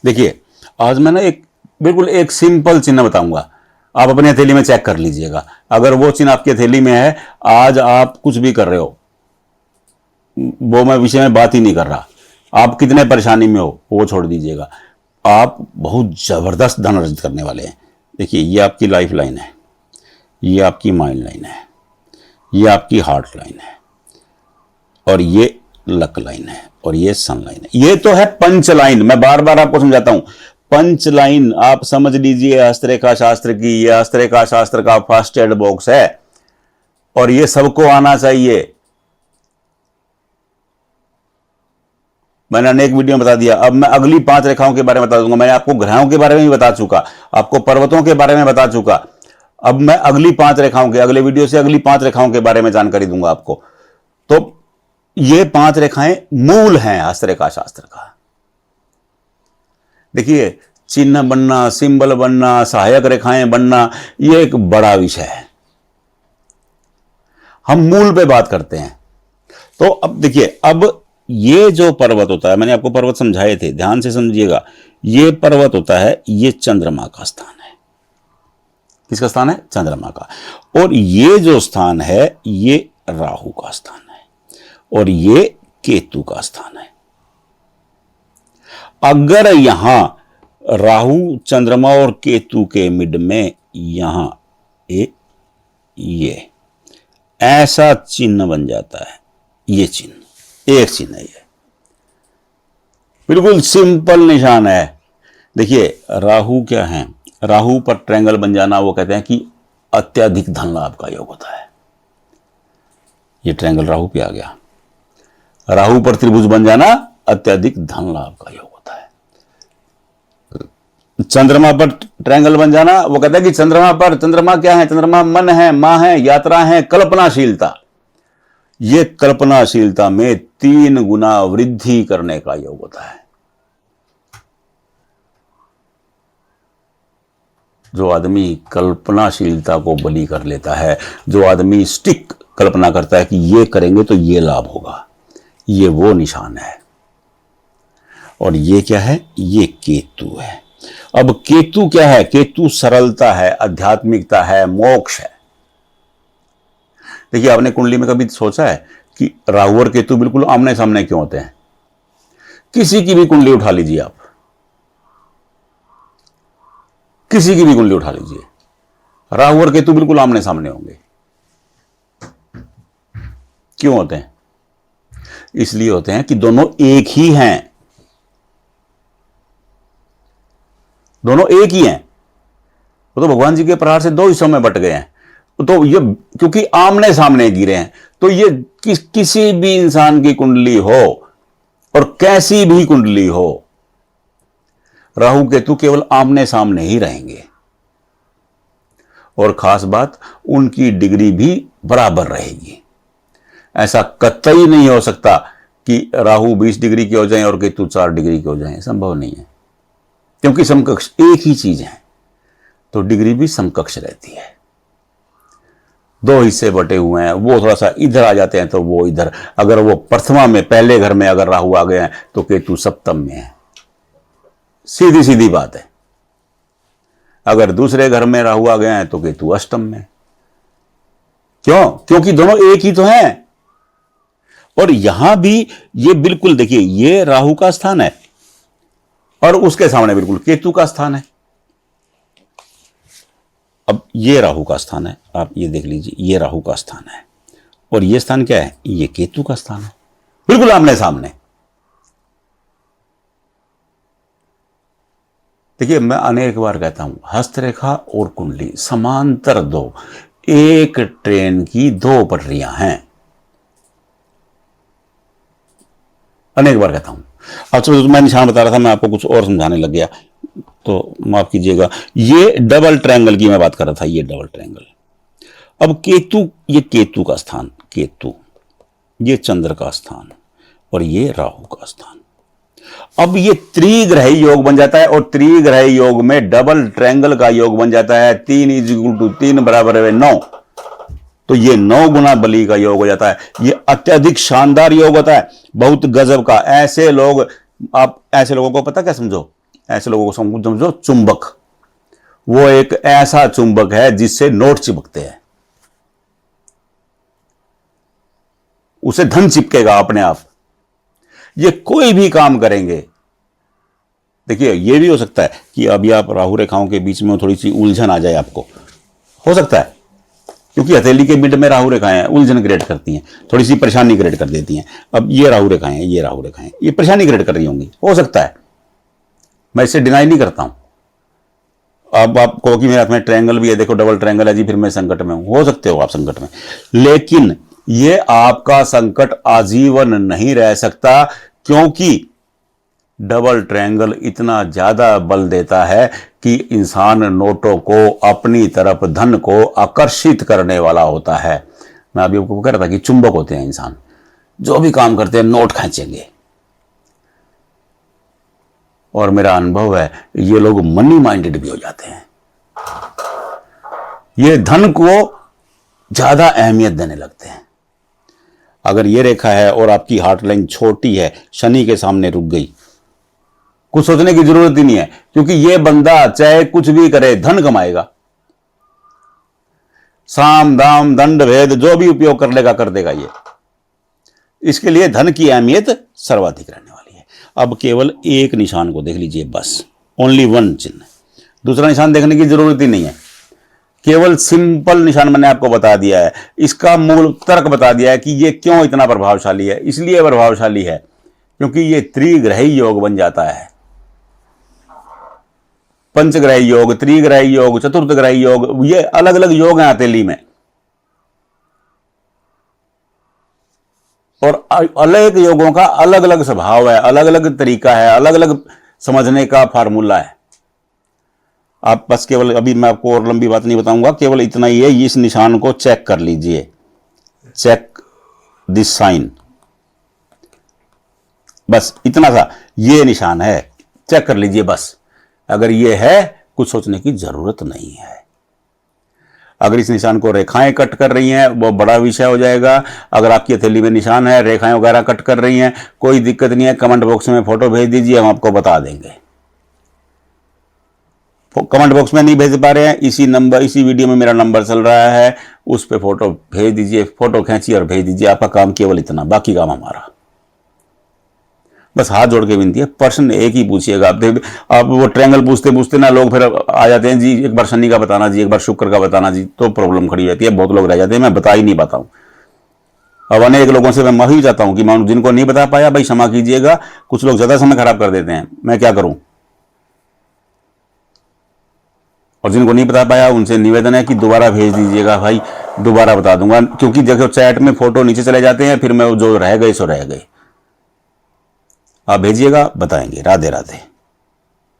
देखिए, आज मैं ना एक बिल्कुल एक सिंपल चिन्ह बताऊंगा, आप अपनी हथेली में चेक कर लीजिएगा। अगर वो चिन्ह आपकी हथेली में है, आज आप कुछ भी कर रहे हो, वो मैं विषय में बात ही नहीं कर रहा, आप कितने परेशानी में हो वो छोड़ दीजिएगा, आप बहुत जबरदस्त धन अर्जित करने वाले हैं। देखिए, ये आपकी लाइफ लाइन है, ये आपकी माइंड लाइन है, ये आपकी हार्ट लाइन है, और ये लक लाइन है, और ये सन लाइन है। ये तो है पंच लाइन। मैं बार बार आपको समझाता हूं, पंच लाइन आप समझ लीजिए हस्तरेखा शास्त्र की। ये हस्तरेखा शास्त्र का फर्स्ट एड बॉक्स है, और ये सबको आना चाहिए। मैंने अनेक वीडियो में बता दिया। अब मैं अगली 5 रेखाओं के बारे में बता दूंगा। मैंने आपको ग्रहों के बारे में भी बता चुका, आपको पर्वतों के बारे में बता चुका। अब मैं अगली 5 रेखाओं के, अगले वीडियो से अगली 5 रेखाओं के बारे में जानकारी दूंगा आपको। तो ये 5 रेखाएं मूल हैं हस्तरेखा शास्त्र का। देखिए, चिन्ह बनना, सिंबल बनना, सहायक रेखाएं बनना, ये एक बड़ा विषय है। हम मूल पे बात करते हैं। तो अब देखिए, अब ये जो पर्वत होता है, मैंने आपको पर्वत समझाए थे, ध्यान से समझिएगा। ये पर्वत होता है, ये चंद्रमा का स्थान है। किसका स्थान है? चंद्रमा का। और ये जो स्थान है, ये राहु का स्थान है, और ये केतु का स्थान है। अगर यहां राहु, चंद्रमा और केतु के मिड में यहां ये ऐसा चिन्ह बन जाता है, ये चिन्ह, एक चिन्ह है, ये बिल्कुल सिंपल निशान है। देखिए, राहु क्या है? राहु पर ट्रायंगल बन जाना, वो कहते हैं कि अत्यधिक धन लाभ का योग होता है। ये ट्रायंगल राहु पे आ गया। राहु पर त्रिभुज बन जाना अत्यधिक धन लाभ का योग होता है। चंद्रमा पर ट्रायंगल बन जाना, वो कहता है कि चंद्रमा क्या है? चंद्रमा मन है, मां है, यात्रा है, कल्पनाशीलता। ये कल्पनाशीलता में 3 गुना वृद्धि करने का योग होता है। जो आदमी कल्पनाशीलता को बलि कर लेता है, जो आदमी स्टिक कल्पना करता है कि ये करेंगे तो ये लाभ होगा, ये वो निशान है। और ये क्या है? ये केतु है। अब केतु क्या है? केतु सरलता है, आध्यात्मिकता है, मोक्ष है। देखिए, आपने कुंडली में कभी सोचा है कि राहु और केतु बिल्कुल आमने सामने क्यों होते हैं? किसी की भी कुंडली उठा लीजिए आप, किसी की भी कुंडली उठा लीजिए, राहु और केतु बिल्कुल आमने सामने होंगे। क्यों होते हैं? इसलिए होते हैं कि दोनों एक ही हैं, दोनों एक ही हैं। वो तो भगवान जी के प्रहार से 2 हिस्सों में बट गए हैं। तो ये क्योंकि आमने सामने गिरे हैं, तो ये किसी भी इंसान की कुंडली हो और कैसी भी कुंडली हो, राहु केतु केवल आमने सामने ही रहेंगे। और खास बात, उनकी डिग्री भी बराबर रहेगी। ऐसा कतई नहीं हो सकता कि राहु 20 डिग्री के हो जाएं और केतु 4 डिग्री के हो जाएं, संभव नहीं है। क्योंकि समकक्ष एक ही चीज है, तो डिग्री भी समकक्ष रहती है। 2 हिस्से बटे हुए हैं, वो थोड़ा सा इधर आ जाते हैं तो वो इधर। अगर वो प्रथमा में, पहले घर में अगर राहु आ गए हैं तो केतु सप्तम में है। सीधी सीधी बात है। अगर दूसरे घर में राहु आ गए हैं तो केतु अष्टम में। क्यों? क्योंकि दोनों एक ही तो हैं। और यहां भी ये बिल्कुल देखिए, ये राहु का स्थान है और उसके सामने बिल्कुल केतु का स्थान है। अब ये राहु का स्थान है, आप ये देख लीजिए, ये राहु का स्थान है, और ये स्थान क्या है? ये केतु का स्थान है, बिल्कुल आमने सामने। देखिए, मैं अनेक बार कहता हूं, हस्तरेखा और कुंडली समांतर 2, एक ट्रेन की 2 पटरियां हैं। अनेक बार कहता हूं। अब तो मैं निशान बता रहा था, मैं आपको कुछ और समझाने लग गया, तो माफ कीजिएगा। ये डबल ट्रायंगल की मैं बात कर रहा था, ये डबल ट्रायंगल। अब केतु, ये केतु का स्थान, केतु, ये चंद्र का स्थान, और ये राहु का स्थान। अब ये त्रिग्रही योग बन जाता है, और त्रिग्रही योग में डबल ट्रायंगल का योग बन जाता है। 3 = 3 बराबर है 9। तो ये 9 गुना बली का योग हो जाता है। ये अत्यधिक शानदार योग होता है, बहुत गजब का। ऐसे लोग, आप ऐसे लोगों को पता क्या समझो, ऐसे लोगों को समझो चुंबक, वो एक ऐसा चुंबक है जिससे नोट चिपकते हैं, उसे धन चिपकेगा अपने आप। ये कोई भी काम करेंगे। देखिए ये भी हो सकता है कि अभी आप राहु रेखाओं के बीच में थोड़ी सी उलझन आ जाए, आपको हो सकता है, क्योंकि हथेली के मिड में राहु रेखाएं हैं, उलझन क्रिएट करती हैं, थोड़ी सी परेशानी क्रिएट कर देती हैं। अब ये राहु रेखाएं हैं, ये राहु रेखाएं, ये परेशानी क्रिएट कर रही होंगी, हो सकता है, मैं इसे डिनाई नहीं करता हूं। अब आप कहो कि मेरे हाथ में ट्रायंगल भी है, देखो डबल ट्रायंगल है जी, फिर मैं संकट में हूं, हो सकते हो आप संकट में, लेकिन ये आपका संकट आजीवन नहीं रह सकता, क्योंकि डबल ट्रायंगल इतना ज्यादा बल देता है कि इंसान नोटों को अपनी तरफ, धन को आकर्षित करने वाला होता है। मैं अभी आपको कह रहा था कि चुंबक होते हैं इंसान, जो भी काम करते हैं नोट खींचेंगे। और मेरा अनुभव है ये लोग मनी माइंडेड भी हो जाते हैं, ये धन को ज्यादा अहमियत देने लगते हैं। अगर ये रेखा है और आपकी हार्ट लाइन छोटी है, शनि के सामने रुक गई, कुछ सोचने की जरूरत ही नहीं है, क्योंकि ये बंदा चाहे कुछ भी करे धन कमाएगा। साम दाम दंड भेद जो भी उपयोग कर लेगा, कर देगा ये। इसके लिए धन की अहमियत सर्वाधिक रहने वाली है। अब केवल एक निशान को देख लीजिए बस, ओनली वन चिन्ह, दूसरा निशान देखने की जरूरत ही नहीं है। केवल सिंपल निशान मैंने आपको बता दिया है, इसका मूल तर्क बता दिया है कि ये क्यों इतना प्रभावशाली है। इसलिए प्रभावशाली है क्योंकि ये त्रिग्रही योग बन जाता है। पंचग्रही योग, त्रिग्रही योग, चतुर्थग्रही योग, ये अलग अलग योग हैं हथेली में, और अलग योगों का अलग अलग स्वभाव है, अलग अलग तरीका है, अलग अलग समझने का फार्मूला है। आप बस केवल, अभी मैं आपको और लंबी बात नहीं बताऊंगा, केवल इतना ही है, इस निशान को चेक कर लीजिए, चेक दिस साइन, बस इतना सा ये निशान है, चेक कर लीजिए बस। अगर ये है, कुछ सोचने की जरूरत नहीं है। अगर इस निशान को रेखाएं कट कर रही हैं, वो बड़ा विषय हो जाएगा। अगर आपकी हथेली में निशान है, रेखाएं वगैरह कट कर रही हैं, कोई दिक्कत नहीं है, कमेंट बॉक्स में फोटो भेज दीजिए, हम आपको बता देंगे। कमेंट बॉक्स में नहीं भेज पा रहे हैं, इसी नंबर, इसी वीडियो में मेरा नंबर चल रहा है, उस पर फोटो भेज दीजिए, फोटो खींचिए और भेज दीजिए। आपका काम केवल इतना, बाकी काम हमारा। बस हाथ जोड़ के विनती है, प्रश्न एक ही पूछिएगा। आप वो ट्रायंगल पूछते पूछते ना लोग फिर आ जाते हैं जी, एक बार शनि का बताना जी, एक बार शुक्र का बताना जी, तो प्रॉब्लम खड़ी रहती है। बहुत लोग रह जाते हैं, मैं बता ही नहीं पाता हूँ। अब अनेक लोगों से मैं माफी चाहता हूँ कि मैं जिनको नहीं बता पाया, भाई क्षमा कीजिएगा। कुछ लोग ज्यादा समय खराब कर देते हैं, मैं क्या करूं। और जिनको नहीं बता पाया उनसे निवेदन है कि दोबारा भेज दीजिएगा, भाई दोबारा बता दूंगा, क्योंकि देखो चैट में फोटो नीचे चले जाते हैं, फिर मैं जो रह गए सो रह गए। आप भेजिएगा, बताएंगे। राधे राधे।